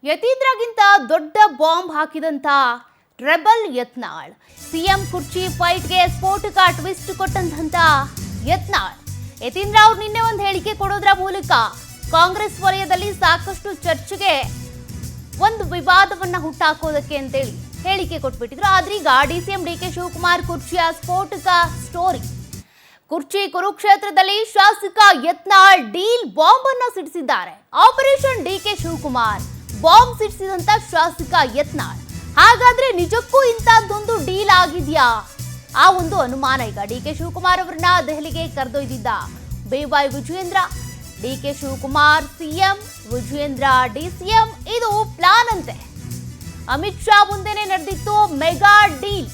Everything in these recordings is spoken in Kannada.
ಯತೀಂದ್ರಗಿಂತ ದೊಡ್ಡ ಬಾಂಬ್ ಹಾಕಿದಂತ ರೆಬಲ್ ಯತ್ನಾಳ್. ಸಿಎಂ ಕುರ್ಚಿ ಫೈಟ್ಗೆ ಸ್ಫೋಟಕ ಟ್ವಿಸ್ಟ್ ಕೊಟ್ಟಂತ ಯತ್ನಾಳ್. ಯತೀಂದ್ರ ಅವರು ನಿನ್ನೆ ಒಂದು ಹೇಳಿಕೆ ಕೊಡೋದ್ರ ಮೂಲಕ ಕಾಂಗ್ರೆಸ್ ವಲಯದಲ್ಲಿ ಸಾಕಷ್ಟು ಚರ್ಚೆಗೆ ಒಂದು ವಿವಾದವನ್ನ ಹುಟ್ಟಾಕೋದಕ್ಕೆ ಅಂತೇಳಿ ಹೇಳಿಕೆ ಕೊಟ್ಬಿಟ್ಟಿದ್ರು. ಆದ್ರೆ ಈಗ ಡಿಸಿಎಂ ಡಿಕೆ ಶಿವಕುಮಾರ್ ಕುರ್ಚಿಯ ಸ್ಫೋಟಕ ಸ್ಟೋರಿ. ಕುರ್ಚಿ ಕುರುಕ್ಷೇತ್ರದಲ್ಲಿ ಶಾಸಕ ಯತ್ನಾಳ್ ಡೀಲ್ ಬಾಂಬ್ ಅನ್ನ ಸಿಡಿಸಿದ್ದಾರೆ. ಆಪರೇಷನ್ ಡಿಕೆ ಶಿವಕುಮಾರ್ ಬಾಂಬ್ ಸಿಡಿಸಿದಂತ ಶಾಸಕ ಯತ್ನಾಳ್. ಹಾಗಾದ್ರೆ ನಿಜಕ್ಕೂ ಇಂತಹದ್ದೊಂದು ಡೀಲ್ ಆಗಿದ್ಯಾ? ಆ ಒಂದು ಅನುಮಾನ ಈಗ ಡಿಕೆ ಶಿವಕುಮಾರ್ ಅವರನ್ನ ದೆಹಲಿಗೆ ಕರೆದೊಯ್ದಿದ್ದ BY Vijayendra. DK Shivakumar CM, Vijayendra DCM, ಇದು ಪ್ಲಾನ್ ಅಂತೆ. ಅಮಿತ್ ಶಾ ಮುಂದೆನೆ ನಡೆದಿತ್ತು ಮೆಗಾ ಡೀಲ್.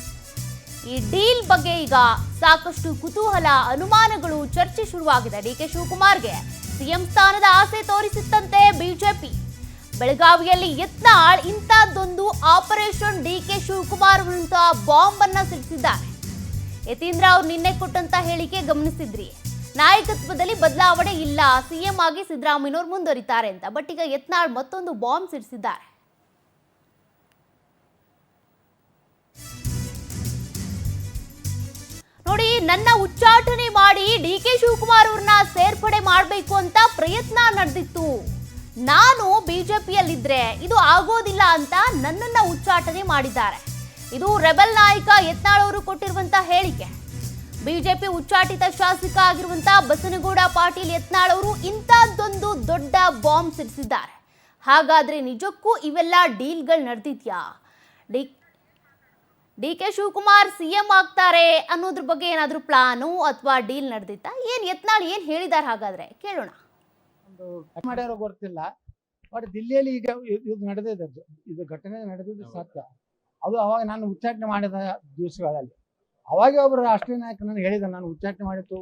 ಈ ಡೀಲ್ ಬಗ್ಗೆ ಈಗ ಸಾಕಷ್ಟು ಕುತೂಹಲ, ಅನುಮಾನಗಳು, ಚರ್ಚೆ ಶುರುವಾಗಿದೆ. ಡಿಕೆ ಶಿವಕುಮಾರ್ಗೆ ಸಿಎಂ ಸ್ಥಾನದ ಆಸೆ ತೋರಿಸಿತ್ತಂತೆ ಬಿಜೆಪಿ. ಬೆಳಗಾವಿಯಲ್ಲಿ ಯತ್ನಾಳ್ ಇಂತಹದ್ದೊಂದು ಆಪರೇಷನ್ ಡಿಕೆ ಶಿವಕುಮಾರ್ ವಿರುದ್ಧ ಬಾಂಬ್ ಅನ್ನ ಸಿಡಿಸಿದ್ದಾರೆ. ಯತೀಂದ್ರ ಅವ್ರು ನಿನ್ನೆ ಕೊಟ್ಟಂತ ಹೇಳಿಕೆ ಗಮನಿಸಿದ್ರಿ. ನಾಯಕತ್ವದಲ್ಲಿ ಬದಲಾವಣೆ ಇಲ್ಲ, ಸಿಎಂ ಆಗಿ ಸಿದ್ದರಾಮಯ್ಯನವರು ಮುಂದುವರಿತಾರೆ ಅಂತ. ಬಟ್ ಈಗ ಯತ್ನಾಳ್ ಮತ್ತೊಂದು ಬಾಂಬ್ ಸಿಡಿಸಿದ್ದಾರೆ. ನೋಡಿ, ನನ್ನ ಉಚ್ಚಾಟನೆ ಮಾಡಿ ಡಿಕೆ ಶಿವಕುಮಾರ್ ಅವ್ರನ್ನ ಸೇರ್ಪಡೆ ಮಾಡಬೇಕು ಅಂತ ಪ್ರಯತ್ನ ನಡೆದಿತ್ತು. ನಾನು ಬಿಜೆಪಿಯಲ್ಲಿದ್ರೆ ಇದು ಆಗೋದಿಲ್ಲ ಅಂತ ನನ್ನನ್ನ ಉಚ್ಚಾಟನೆ ಮಾಡಿದ್ದಾರೆ. ಇದು ರೆಬಲ್ ನಾಯಕ ಯತ್ನಾಳ್ ಅವರು ಕೊಟ್ಟಿರುವಂತಹ ಹೇಳಿಕೆ. ಬಿಜೆಪಿ ಉಚ್ಚಾಟಿತ ಶಾಸಕ ಆಗಿರುವಂತಹ ಬಸನಗೌಡ ಪಾಟೀಲ್ ಯತ್ನಾಳ್ ಅವರು ಇಂತಹದ್ದೊಂದು ದೊಡ್ಡ ಬಾಂಬ್ ಸಿಡಿಸಿದ್ದಾರೆ. ಹಾಗಾದ್ರೆ ನಿಜಕ್ಕೂ ಇವೆಲ್ಲ ಡೀಲ್ಗಳು ನಡೆದಿದ್ಯಾ? ಡಿಕೆ ಶಿವಕುಮಾರ್ ಸಿಎಂ ಆಗ್ತಾರೆ ಅನ್ನೋದ್ರ ಬಗ್ಗೆ ಏನಾದ್ರೂ ಪ್ಲಾನು ಅಥವಾ ಡೀಲ್ ನಡೆದಿತ್ತಾ? ಯತ್ನಾಳ್ ಏನ್ ಹೇಳಿದ್ದಾರೆ ಹಾಗಾದ್ರೆ ಕೇಳೋಣ. ಒಂದು ಮಾಡ್ಯಾರೋ ಗೊತ್ತಿಲ್ಲ, ಬಟ್ ದಿಲ್ಲಿಯಲ್ಲಿ ಈಗ ಇದು ನಡೆದಿದೆ, ಇದು ಘಟನೆ ನಡೆದಿದ್ದು ಸತ್ಯ. ಅದು ಅವಾಗ ನಾನು ಉಚ್ಚಾಟನೆ ಮಾಡಿದ ದಿವಸಗಳಲ್ಲಿ ಅವಾಗ ಒಬ್ಬರು ರಾಷ್ಟ್ರೀಯ ನಾಯಕ ನಾನು ಹೇಳಿದ, ನಾನು ಉಚ್ಚಾಟನೆ ಮಾಡಿತ್ತು,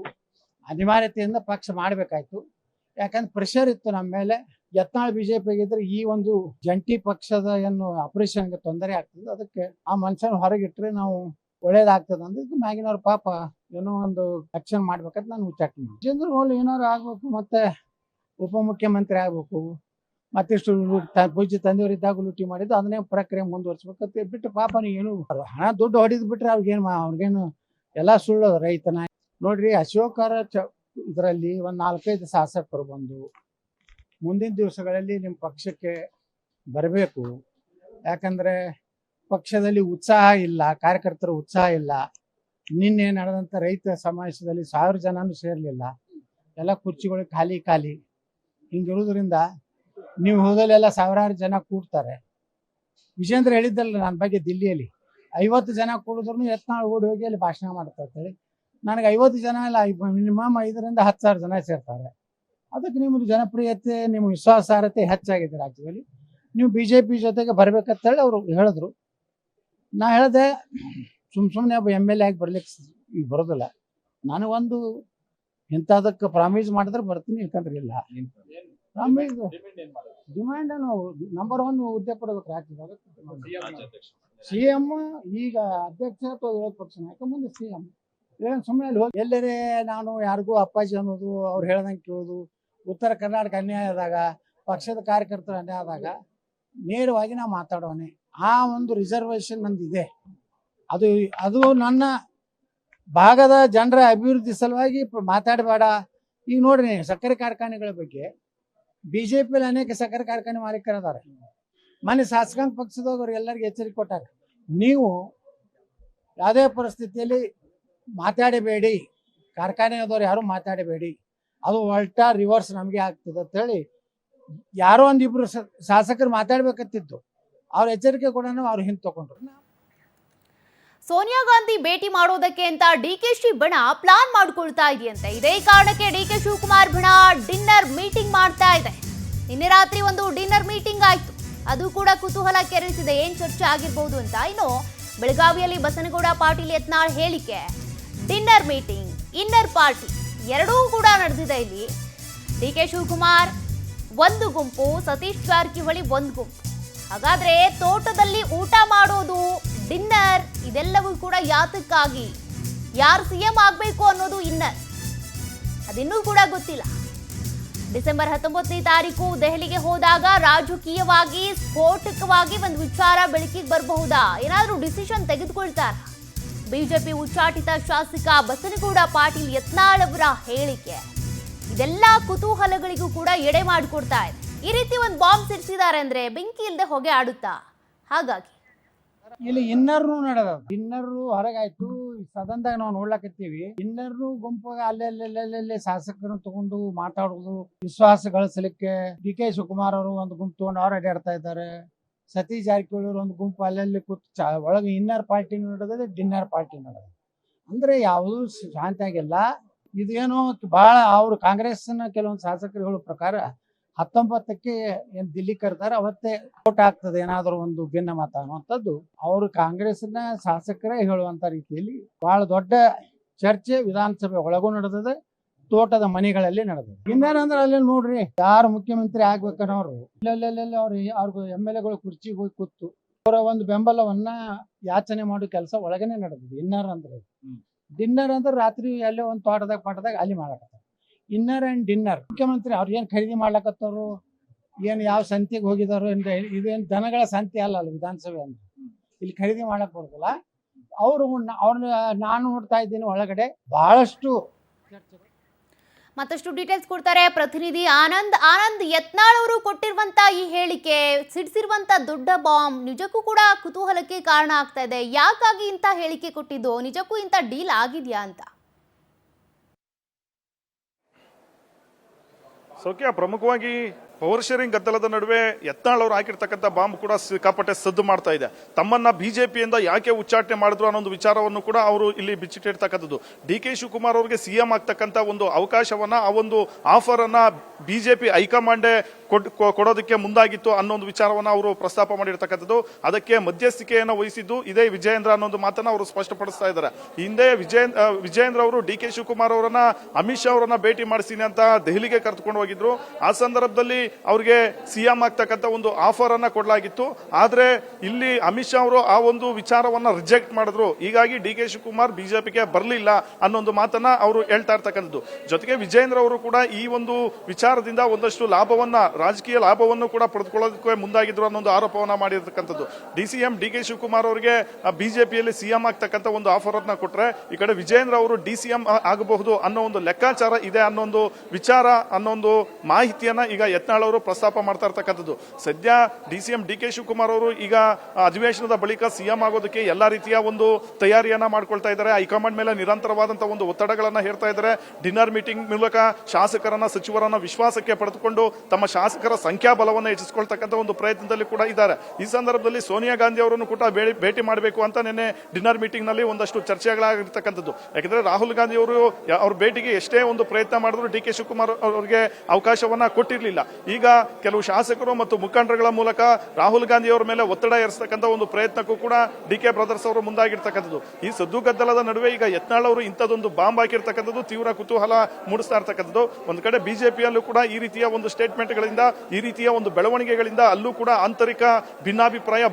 ಅನಿವಾರ್ಯತೆಯಿಂದ ಪಕ್ಷ ಮಾಡಬೇಕಾಯ್ತು. ಯಾಕಂದ್ರೆ ಪ್ರೆಷರ್ ಇತ್ತು ನಮ್ಮ ಮೇಲೆ. ಯತ್ನಾಳ್ ಬಿಜೆಪಿಗಿದ್ರೆ ಈ ಒಂದು ಜಂಟಿ ಪಕ್ಷದ ಏನು ಆಪರೇಷನ್ಗೆ ತೊಂದರೆ ಆಗ್ತದೆ, ಅದಕ್ಕೆ ಆ ಮನುಷ್ಯನ ಹೊರಗಿಟ್ರೆ ನಾವು ಒಳ್ಳೇದಾಗ್ತದೆ ಅಂದ್ರೆ ಮ್ಯಾಗಿನವ್ರ ಪಾಪ ಏನೋ ಒಂದು ಆಕ್ಷನ್ ಮಾಡ್ಬೇಕಂತ ನಾನು ಉಚ್ಚಾಟನೆ ಮಾಡಿ. ಜನರು ಏನಾದ್ರು ಆಗ್ಬೇಕು, ಮತ್ತೆ ಉಪಮುಖ್ಯಮಂತ್ರಿ ಆಗ್ಬೇಕು, ಮತ್ತಿಷ್ಟು ಪೂಜ್ಯ ತಂದೆಯವರಿದ್ದಾಗ ಲೂಟಿ ಮಾಡಿದ್ದು ಅದನ್ನೇ ಪ್ರಕ್ರಿಯೆ ಮುಂದುವರ್ಸ್ಬೇಕಂತ ಬಿಟ್ಟು ಪಾಪ ಏನು ಹಣ ದುಡ್ಡು ಹೊಡಿದ್ ಬಿಟ್ರೆ ಅವ್ರಿಗೇನು ಎಲ್ಲ ಸುಳ್ಳು ರೈತನ. ನೋಡ್ರಿ, ಅಶೋಕರ ಇದರಲ್ಲಿ ಒಂದು 4-5 ಶಾಸಕರು ಬಂದು ಮುಂದಿನ ದಿವಸಗಳಲ್ಲಿ ನಿಮ್ಮ ಪಕ್ಷಕ್ಕೆ ಬರಬೇಕು. ಯಾಕಂದ್ರೆ ಪಕ್ಷದಲ್ಲಿ ಉತ್ಸಾಹ ಇಲ್ಲ, ಕಾರ್ಯಕರ್ತರ ಉತ್ಸಾಹ ಇಲ್ಲ. ನಿನ್ನೆ ನಡೆದಂಥ ರೈತ ಸಮಾವೇಶದಲ್ಲಿ 1000 ಜನನೂ ಸೇರ್ಲಿಲ್ಲ, ಎಲ್ಲ ಕುರ್ಚಿಗಳು ಖಾಲಿ. ಹಿಂಗಿರೋದ್ರಿಂದ ನೀವು ಹೋದಲ್ಲೆಲ್ಲ ಸಾವಿರಾರು ಜನ ಕೂಡ್ತಾರೆ. ವಿಜೇಂದ್ರ ಹೇಳಿದ್ದಲ್ಲ ನನ್ನ ಬಗ್ಗೆ, ದಿಲ್ಲಿಯಲ್ಲಿ 50 ಜನ ಕೂಡಿದ್ರು ಯತ್ನಾಳ್ ಓಡಿ ಹೋಗಿ ಅಲ್ಲಿ ಭಾಷಣ ಮಾಡ್ತಾ ಇರ್ತಾರೆ. ನನಗೆ 50 ಜನ ಇಲ್ಲ, ಮಿನಿಮಮ್ 5ರಿಂದ 10,000 ಜನ ಸೇರ್ತಾರೆ. ಅದಕ್ಕೆ ನಿಮ್ಮದು ಜನಪ್ರಿಯತೆ, ನಿಮ್ಮ ವಿಶ್ವಾಸಾರ್ಹತೆ ಹೆಚ್ಚಾಗಿದೆ ರಾಜ್ಯದಲ್ಲಿ. ನೀವು ಬಿಜೆಪಿ ಜೊತೆಗೆ ಬರ್ಬೇಕಂತೇಳಿ ಅವರು ಹೇಳಿದ್ರು. ನಾ ಹೇಳಿದೆ, ಸುಮ್ಮನೆ ಒಬ್ಬ MLA ಆಗಿ ಬರ್ಲಿಕ್ಕೆ ಈಗ ಬರೋದಿಲ್ಲ. ನನಗೊಂದು ಇಂಥದಕ್ಕೆ ಪ್ರಾಮಿಸ್ ಮಾಡಿದ್ರೆ ಬರ್ತೀನಿ, ಯಾಕಂದ್ರೆ ಇಲ್ಲ ಪ್ರಾಮಿಸ್ ಡಿಮ್ಯಾಂಡ್ ನಂಬರ್ 1 ಹುದ್ದೆ ಕೊಡಬೇಕು ರಾಜ್ಯದಾಗ. CM ಈಗ ಅಧ್ಯಕ್ಷ ಅಥವಾ ವಿರೋಧ ಪಕ್ಷ ನಾಯಕ, ಮುಂದೆ CM. ಏನು ಸುಮ್ಮನೆ ಹೋಗಿ ಎಲ್ಲರೇ ನಾನು ಯಾರಿಗೂ ಅಪ್ಪಾಜಿ ಅನ್ನೋದು, ಅವ್ರು ಹೇಳ್ದಂಗೆ ಕೇಳೋದು, ಉತ್ತರ ಕರ್ನಾಟಕ ಅನ್ಯಾಯ ಆದಾಗ, ಪಕ್ಷದ ಕಾರ್ಯಕರ್ತರು ಅನ್ಯಾಯ ಆದಾಗ ನೇರವಾಗಿ ನಾವು ಮಾತಾಡೋನೆ. ಆ ಒಂದು ರಿಸರ್ವೇಷನ್ ನಂದಿದೆ. ಅದು ನನ್ನ ಭಾಗದ ಜನರ ಅಭಿವೃದ್ಧಿ ಸಲುವಾಗಿ ಮಾತಾಡಬೇಡ. ಈಗ ನೋಡ್ರಿ, ಸಕ್ಕರೆ ಕಾರ್ಖಾನೆಗಳ ಬಗ್ಗೆ ಬಿಜೆಪಿಯಲ್ಲಿ ಅನೇಕ ಸಕ್ಕರೆ ಕಾರ್ಖಾನೆ ಮಾಲೀಕರಿದ್ದಾರೆ. ಮನೆ ಶಾಸಕಾಂಗ ಪಕ್ಷದವರು ಎಲ್ಲರಿಗೂ ಎಚ್ಚರಿಕೆ ಕೊಟ್ಟಾರ, ನೀವು ಯಾವುದೇ ಪರಿಸ್ಥಿತಿಯಲ್ಲಿ ಮಾತಾಡಬೇಡಿ, ಕಾರ್ಖಾನೆಯದವ್ರು ಯಾರು ಮಾತಾಡಬೇಡಿ, ಅದು ಉಲ್ಟಾ ರಿವರ್ಸ್ ನಮಗೆ ಆಗ್ತದೆ ಅಂತೇಳಿ ಯಾರೋ ಒಂದಿಬ್ರು ಶಾಸಕರು ಮಾತಾಡ್ಬೇಕಂತಿತ್ತು. ಅವ್ರ ಎಚ್ಚರಿಕೆ ಕೂಡ ಅವ್ರು ಹಿಂದೆ ತಗೊಂಡ್ರು. ಸೋನಿಯಾ ಗಾಂಧಿ ಭೇಟಿ ಮಾಡೋದಕ್ಕೆ ಅಂತ ಡಿಕೆಶಿ ಬಣ ಪ್ಲಾನ್ ಮಾಡ್ಕೊಳ್ತಾ ಇದೆಯಂತೆ. ಇದೇ ಕಾರಣಕ್ಕೆ ಡಿಕೆ ಶಿವಕುಮಾರ್ ಬಣ ಡಿನ್ನರ್ ಮೀಟಿಂಗ್ ಮಾಡ್ತಾ ಇದೆ. ನಿನ್ನೆ ರಾತ್ರಿ ಒಂದು ಡಿನ್ನರ್ ಮೀಟಿಂಗ್ ಆಯ್ತು. ಅದು ಕೂಡ ಕುತೂಹಲ ಕೆರಳಿಸಿದೆ, ಏನ್ ಚರ್ಚೆ ಆಗಿರ್ಬೋದು ಅಂತ. ಇನ್ನು ಬೆಳಗಾವಿಯಲ್ಲಿ ಬಸನಗೌಡ ಪಾಟೀಲ್ ಯತ್ನಾಳ್ ಹೇಳಿಕೆ, ಡಿನ್ನರ್ ಮೀಟಿಂಗ್, ಇನ್ನರ್ ಪಾರ್ಟಿ ಎರಡೂ ಕೂಡ ನಡೆದಿದೆ. ಇಲ್ಲಿ ಡಿಕೆ ಶಿವಕುಮಾರ್ ಒಂದು ಗುಂಪು, ಸತೀಶ್ ಜಾರಕಿಹೊಳಿ ಒಂದು ಗುಂಪು. ಹಾಗಾದ್ರೆ ತೋಟದಲ್ಲಿ ಊಟ ಮಾಡೋದು, ಡಿನ್ನರ್, ಇದೆಲ್ಲವೂ ಕೂಡ ಯಾತಕ್ಕಾಗಿ? ಯಾರು CM ಆಗಬೇಕು ಅನ್ನೋದು ಇನ್ನರ್, ಅದಿನ್ನೂ ಕೂಡ ಗೊತ್ತಿಲ್ಲ. ಡಿಸೆಂಬರ್ 19ನೇ ತಾರೀಕು ದೆಹಲಿಗೆ ಹೋದಾಗ ರಾಜಕೀಯವಾಗಿ ಸ್ಫೋಟಕವಾಗಿ ಒಂದು ವಿಚಾರ ಬೆಳಕಿಗೆ ಬರಬಹುದಾ? ಏನಾದರೂ ಡಿಸಿಷನ್ ತೆಗೆದುಕೊಳ್ತಾರ? ಬಿಜೆಪಿ ಉಚ್ಚಾಟಿತ ಶಾಸಕ ಬಸನಗೌಡ ಪಾಟೀಲ್ ಯತ್ನಾಳ್ ಅವರ ಹೇಳಿಕೆ ಇದೆಲ್ಲ ಕುತೂಹಲಗಳಿಗೂ ಕೂಡ ಎಡೆ ಮಾಡಿಕೊಡ್ತಾ ಇದೆ. ಈ ರೀತಿ ಒಂದು ಬಾಂಬ್ ಸಿಡಿಸಿದ್ದಾರೆ ಅಂದ್ರೆ ಬೆಂಕಿ ಇಲ್ಲದೆ ಹೊಗೆ ಆಡುತ್ತಾ? ಹಾಗಾಗಿ ಇಲ್ಲಿ ಇನ್ನರ್ನು ನಡೆದ, ಇನ್ನರ್ರು ಹೊರಗಾಯ್ತು. ಸದನದಾಗ ನಾವು ನೋಡ್ಲಾಕತ್ತೀವಿ, ಇನ್ನರ್ನು ಗುಂಪಾಗ ಅಲ್ಲೆಲ್ಲೆಲ್ಲೆಲ್ಲೆ ಶಾಸಕರನ್ನು ತಗೊಂಡು ಮಾತಾಡೋದು, ವಿಶ್ವಾಸ ಗಳಿಸಲಿಕ್ಕೆ ಡಿ.ಕೆ. ಶಿವಕುಮಾರ್ ಅವರು ಒಂದು ಗುಂಪು ತಗೊಂಡು ಅವ್ರು ಅಡ್ಡಾಡ್ತಾ ಇದ್ದಾರೆ. ಸತೀಶ್ ಜಾರಕಿಹೊಳಿ ಅವರು ಒಂದು ಗುಂಪು ಅಲ್ಲೆಲ್ಲಿ ಕೂತು ಒಳಗೆ ಇನ್ನರ್ ಪಾರ್ಟಿ ನಡೆದಿದೆ, ಡಿನ್ನರ್ ಪಾರ್ಟಿ ನಡೆದ. ಅಂದ್ರೆ ಯಾವುದೂ ಶಾಂತಿಯಾಗಿಲ್ಲ. ಇದೇನೋ ಬಹಳ ಅವರು ಕಾಂಗ್ರೆಸ್ನ ಕೆಲವೊಂದು ಶಾಸಕರು ಹೇಳೋ ಪ್ರಕಾರ 19ಕ್ಕೆ ಏನ್ ದಿಲ್ಲಿ ಕರ್ತಾರೆ ಅವತ್ತೇ ವೋಟ್ ಆಗ್ತದೆ ಏನಾದ್ರು ಒಂದು ಭಿನ್ನ ಮತ ಅನ್ನುವಂಥದ್ದು ಅವರು ಕಾಂಗ್ರೆಸ್ನ ಶಾಸಕರೇ ಹೇಳುವಂತ ರೀತಿಯಲ್ಲಿ ಬಹಳ ದೊಡ್ಡ ಚರ್ಚೆ ವಿಧಾನಸಭೆ ಒಳಗೂ ನಡೆದಿದೆ, ತೋಟದ ಮನೆಗಳಲ್ಲಿ ನಡೆದಿದೆ. ಇನ್ನೇನಂದ್ರೆ ಅಲ್ಲಿ ನೋಡ್ರಿ, ಯಾರು ಮುಖ್ಯಮಂತ್ರಿ ಆಗ್ಬೇಕನ್ನೋರು ಇಲ್ಲೆಲ್ಲೆಲ್ಲ ಅವ್ರಿಗೆ MLAಗಳು ಕುರ್ಚಿಗೆ ಹೋಗಿ ಕೂತು ಅವರ ಒಂದು ಬೆಂಬಲವನ್ನ ಯಾಚನೆ ಮಾಡೋ ಕೆಲಸ ಒಳಗನೆ ನಡೆದಿದೆ. ಇನ್ನರ್ ಅಂದ್ರೆ ಡಿನ್ನರ್ ಅಂದ್ರೆ ರಾತ್ರಿ ಎಲ್ಲೇ ಒಂದು ಪಾಠದಾಗ ಅಲ್ಲಿ ಮಾಡಕತ್ತಾರೆ. ಇನ್ನರ್ ಅಂಡ್ ಡಿನ್ನರ್ ಮುಖ್ಯಮಂತ್ರಿ ಅವ್ರು ಏನ್ ಖರೀದಿ ಮಾಡ್ಲಕತ್ತವ್ರು, ಏನ್ ಯಾವ ಸಂತಿಗೆ ಹೋಗಿದಾರು ಅಂದ್ರೆ ಇದೇನ್ ದನಗಳ ಸಂತಿ ಅಲ್ಲ ವಿಧಾನಸಭೆ ಅಂದ್ರೆ ಇಲ್ಲಿ ಖರೀದಿ ಮಾಡಕ್ ಬರೋದಿಲ್ಲ. ಅವ್ರನ್ನ ನಾನು ನೋಡ್ತಾ ಇದ್ದೀನಿ ಒಳಗಡೆ ಬಹಳಷ್ಟು ಮತ್ತಷ್ಟು ಡೀಟೇಲ್ಸ್ ಕೊಡ್ತಾರೆ ಪ್ರತಿನಿಧಿ ಆನಂದ್. ಯತ್ನಾಳ್ ಅವರು ಕೊಟ್ಟಿರುವಂತ ಈ ಹೇಳಿಕೆ, ಸಿಡಿಸಿರುವಂತ ದೊಡ್ಡ ಬಾಂಬ್ ನಿಜಕ್ಕೂ ಕೂಡ ಕುತೂಹಲಕ್ಕೆ ಕಾರಣ ಆಗ್ತಾ ಇದೆ. ಯಾಕಾಗಿ ಇಂಥ ಹೇಳಿಕೆ ಕೊಟ್ಟಿದ್ದು? ನಿಜಕ್ಕೂ ಇಂಥ ಡೀಲ್ ಆಗಿದ್ಯಾ ಅಂತ? ಸೌಖ್ಯ, ಪ್ರಮುಖವಾಗಿ ಪವರ್ ಶೇರಿಂಗ್ ಗದ್ದಲದ ನಡುವೆ ಯತ್ನಾಳ್ ಅವರು ಹಾಕಿರ್ತಕ್ಕಂಥ ಬಾಂಬ್ ಕೂಡ ಸಿಕ್ಕಾಪಟ್ಟೆ ಸದ್ದು ಮಾಡ್ತಾ ಇದೆ. ತಮ್ಮನ್ನ ಬಿಜೆಪಿಯಿಂದ ಯಾಕೆ ಉಚ್ಚಾಟನೆ ಮಾಡಿದ್ರು ಅನ್ನೋ ಒಂದು ವಿಚಾರವನ್ನು ಕೂಡ ಅವರು ಇಲ್ಲಿ ಬಿಚ್ಚಿಟ್ಟಿರ್ತಕ್ಕಂಥದ್ದು. ಡಿ.ಕೆ. ಶಿವಕುಮಾರ್ ಅವರಿಗೆ ಸಿಎಂ ಆಗ್ತಕ್ಕಂಥ ಒಂದು ಅವಕಾಶವನ್ನ, ಆ ಒಂದು ಆಫರ್ ಅನ್ನ ಬಿಜೆಪಿ ಹೈಕಮಾಂಡೇ ಕೊಡೋದಕ್ಕೆ ಮುಂದಾಗಿತ್ತು ಅನ್ನೋ ಒಂದು ವಿಚಾರವನ್ನ ಅವರು ಪ್ರಸ್ತಾಪ ಮಾಡಿರ್ತಕ್ಕಂಥದ್ದು. ಅದಕ್ಕೆ ಮಧ್ಯಸ್ಥಿಕೆಯನ್ನು ವಹಿಸಿದ್ದು ಇದೇ ವಿಜಯೇಂದ್ರ ಅನ್ನೋ ಒಂದು ಮಾತನ್ನ ಅವರು ಸ್ಪಷ್ಟಪಡಿಸ್ತಾ ಇದ್ದಾರೆ. ಹಿಂದೆ ವಿಜಯೇಂದ್ರ ಅವರು ಡಿ.ಕೆ. ಶಿವಕುಮಾರ್ ಅವರನ್ನ ಅಮಿತ್ ಶಾ ಅವರನ್ನ ಭೇಟಿ ಮಾಡಿಸ್ತೀನಿ ಅಂತ ದೆಹಲಿಗೆ ಕರೆದುಕೊಂಡು ಹೋಗಿದ್ರು. ಆ ಸಂದರ್ಭದಲ್ಲಿ ಅವರಿಗೆ ಸಿಎಂ ಆಗ್ತಕ್ಕಂಥ ಒಂದು ಆಫರ್ ಅನ್ನ ಕೊಡಲಾಗಿತ್ತು. ಆದ್ರೆ ಇಲ್ಲಿ ಅಮಿತ್ ಶಾ ಅವರು ಆ ಒಂದು ವಿಚಾರವನ್ನ ರಿಜೆಕ್ಟ್ ಮಾಡಿದ್ರು. ಹೀಗಾಗಿ ಡಿ.ಕೆ. ಶಿವಕುಮಾರ್ ಬಿಜೆಪಿಗೆ ಬರಲಿಲ್ಲ ಅನ್ನೋ ಒಂದು ಮಾತನ್ನ ಅವರು ಹೇಳ್ತಾ ಇರ್ತಕ್ಕಂಥದ್ದು. ಜೊತೆಗೆ ವಿಜಯೇಂದ್ರ ಅವರು ಕೂಡ ಈ ಒಂದು ವಿಚಾರದಿಂದ ಒಂದಷ್ಟು ರಾಜಕೀಯ ಲಾಭವನ್ನು ಕೂಡ ಪಡೆದುಕೊಳ್ಳೋದಕ್ಕೆ ಮುಂದಾಗಿದ್ರು ಅನ್ನೋ ಒಂದು ಆರೋಪವನ್ನ ಮಾಡಿರ್ತಕ್ಕಂಥದ್ದು. ಡಿ.ಕೆ. ಶಿವಕುಮಾರ್ ಅವರಿಗೆ ಬಿಜೆಪಿಯಲ್ಲಿ ಸಿಎಂ ಆಗ್ತಕ್ಕಂಥ ಒಂದು ಆಫರ್ ಅನ್ನ ಕೊಟ್ರೆ, ಈ ಕಡೆ ವಿಜಯೇಂದ್ರ ಅವರು ಡಿ.ಸಿ.ಎಂ ಆಗಬಹುದು ಅನ್ನೋ ಒಂದು ಲೆಕ್ಕಾಚಾರ ಇದೆ ಅನ್ನೋ ಒಂದು ವಿಚಾರ, ಅನ್ನೋ ಒಂದು ಮಾಹಿತಿಯನ್ನ ಈಗ ಯತ್ನಾಳ್ ಅವರು ಪ್ರಸ್ತಾಪ ಮಾಡ್ತಾ ಇರ್ತಕ್ಕಂಥದ್ದು. ಸದ್ಯ ಡಿ.ಸಿ.ಎಂ ಡಿ.ಕೆ. ಶಿವಕುಮಾರ್ ಅವರು ಈಗ ಅಧಿವೇಶನದ ಬಳಿಕ ಸಿಎಂ ಆಗೋದಕ್ಕೆ ಎಲ್ಲಾ ರೀತಿಯ ಒಂದು ತಯಾರಿಯನ್ನ ಮಾಡ್ಕೊಳ್ತಾ ಇದ್ದಾರೆ. ಹೈಕಮಾಂಡ್ ಮೇಲೆ ನಿರಂತರವಾದಂತಹ ಒಂದು ಒತ್ತಡಗಳನ್ನ ಹೇರ್ತಾ ಇದ್ದಾರೆ. ಡಿನ್ನರ್ ಮೀಟಿಂಗ್ ಮೂಲಕ ಶಾಸಕರನ್ನ, ಸಚಿವರನ್ನ ವಿಶ್ವಾಸಕ್ಕೆ ಪಡೆದುಕೊಂಡು ತಮ್ಮ ಶಾಸಕರ ಸಂಖ್ಯಾಬಲವನ್ನು ಹೆಚ್ಚಿಸಿಕೊಳ್ತಕ್ಕಂಥ ಒಂದು ಪ್ರಯತ್ನದಲ್ಲಿ ಕೂಡ ಇದ್ದಾರೆ. ಈ ಸಂದರ್ಭದಲ್ಲಿ ಸೋನಿಯಾ ಗಾಂಧಿ ಅವರನ್ನು ಕೂಡ ಭೇಟಿ ಮಾಡಬೇಕು ಅಂತ ನಿನ್ನೆ ಡಿನ್ನರ್ ಮೀಟಿಂಗ್ ನಲ್ಲಿ ಒಂದಷ್ಟು ಚರ್ಚೆಗಳಾಗಿರ್ತಕ್ಕಂಥದ್ದು. ಯಾಕಂದ್ರೆ ರಾಹುಲ್ ಗಾಂಧಿ ಅವರು ಅವ್ರ ಭೇಟಿಗೆ ಎಷ್ಟೇ ಒಂದು ಪ್ರಯತ್ನ ಮಾಡಿದ್ರು ಡಿ.ಕೆ. ಶಿವಕುಮಾರ್ ಅವರಿಗೆ ಅವಕಾಶವನ್ನ ಕೊಟ್ಟಿರಲಿಲ್ಲ. ಈಗ ಕೆಲವು ಶಾಸಕರು ಮತ್ತು ಮುಖಂಡರುಗಳ ಮೂಲಕ ರಾಹುಲ್ ಗಾಂಧಿ ಅವರ ಮೇಲೆ ಒತ್ತಡ ಏರಿಸತಕ್ಕಂಥ ಒಂದು ಪ್ರಯತ್ನಕ್ಕೂ ಕೂಡ ಡಿ.ಕೆ. ಬ್ರದರ್ಸ್ ಅವರು ಮುಂದಾಗಿರ್ತಕ್ಕಂಥದ್ದು. ಈ ಸದ್ದು ಗದ್ದಲದ ನಡುವೆ ಈಗ ಯತ್ನಾಳ್ ಅವರು ಇಂಥದ್ದೊಂದು ಬಾಂಬ್ ಹಾಕಿರ್ತಕ್ಕಂಥದ್ದು ತೀವ್ರ ಕುತೂಹಲ ಮೂಡಿಸ್ತಾ ಇರ್ತಕ್ಕಂಥದ್ದು. ಒಂದು ಕಡೆ ಬಿಜೆಪಿಯಲ್ಲೂ ಕೂಡ ಈ ರೀತಿಯ ಒಂದು ಸ್ಟೇಟ್ಮೆಂಟ್ಗಳಿಂದ, ಈ ರೀತಿಯ ಒಂದು ಬೆಳವಣಿಗೆಗಳಿಂದ ಅಲ್ಲೂ ಕೂಡ ಆಂತರಿಕ ಭಿನ್ನಾಭಿಪ್ರಾಯ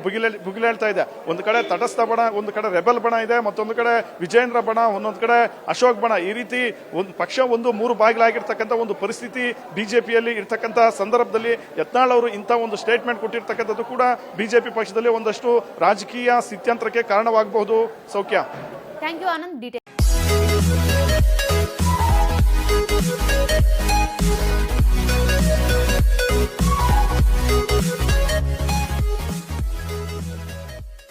ಭುಗಿಲೇಳ್ತಾ ಇದೆ. ಒಂದು ಕಡೆ ತಟಸ್ಥ ಬಣ, ಒಂದು ಕಡೆ ರೆಬಲ್ ಬಣ ಇದೆ, ಮತ್ತೊಂದು ಕಡೆ ವಿಜಯೇಂದ್ರ ಬಣ, ಒಂದೊಂದು ಕಡೆ ಅಶೋಕ್ ಬಣ. ಈ ರೀತಿ ಒಂದು ಪಕ್ಷ ಮೂರು ಬಾಗಿಲಾಗಿರ್ತಕ್ಕಂಥ ಒಂದು ಪರಿಸ್ಥಿತಿ ಬಿಜೆಪಿಯಲ್ಲಿ ಇರ್ತಕ್ಕಂಥ ಸಂದರ್ಭದಲ್ಲಿ ಯತ್ನಾಳ್ ಅವರು ಇಂಥ ಒಂದು ಸ್ಟೇಟ್ಮೆಂಟ್ ಕೊಟ್ಟಿರ್ತಕ್ಕಂಥದ್ದು ಕೂಡ ಬಿಜೆಪಿ ಪಕ್ಷದಲ್ಲಿ ಒಂದಷ್ಟು ರಾಜಕೀಯ ಸ್ಥಿತ್ಯಂತರಕ್ಕೆ ಕಾರಣವಾಗಬಹುದು. ಸೌಖ್ಯ. Thank you Anand. ಡೀಟೇಲ್